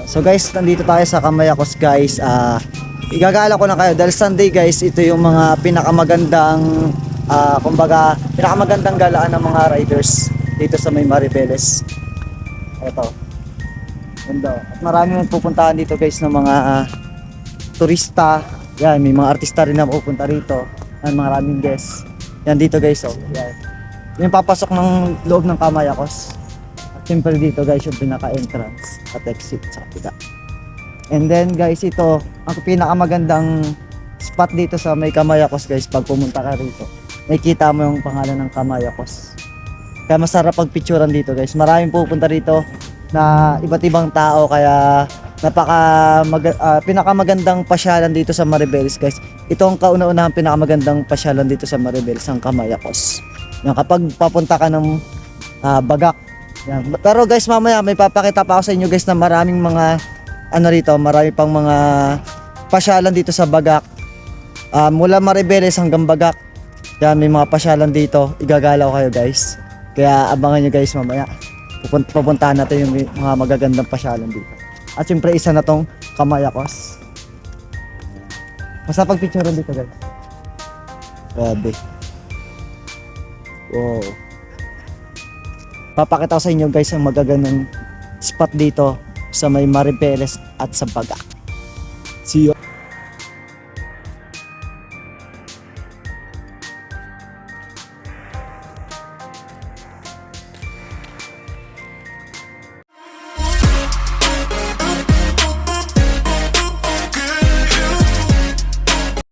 So guys, nandito tayo sa Kamayakos guys. Igagala ko na kayo dahil Sunday guys, ito yung mga pinakamagandang kumbaga pinakamagandang galaan ng mga riders dito sa may Maribeles. Ito. Ganda. At marami nang pupuntahan dito guys ng mga turista. Yan, may mga artista rin na pupunta rito. Yan, maraming guests. Yan dito guys, oh. Yan. Yung papasok ng loob ng Kamayakos. Siyempre dito guys yung pinaka-entrance at exit sa kapila. And then guys, ito ang pinakamagandang spot dito sa may Kamayakos guys. Pag pumunta ka rito, makikita mo yung pangalan ng Kamayakos. Kaya masarap pagpicturan dito guys. Maraming pupunta rito na iba't ibang tao. Kaya pinakamagandang pasyalan dito sa Maribeles guys. Ito ang kauna-unahang pinakamagandang pasyalan dito sa Maribeles, ang Kamayakos. Yan, kapag papunta ka ng Bagak. Yan. Pero guys, mamaya may papakita pa ako sa inyo guys na maraming mga marami pang mga pasyalan dito sa Bagak. Mula Maribeles hanggang Bagak. Yan, may mga pasyalan dito. Igagalaw kayo guys. Kaya abangan nyo guys mamaya. Pupuntahan natin yung mga magagandang pasyalan dito. At syempre isa na tong Kamayakos. Basta pagpicturean dito guys. Grabe. Wow. Papakita ko sa inyo guys ang magagandang spot dito sa may Maribeles at sa Bagak. See you.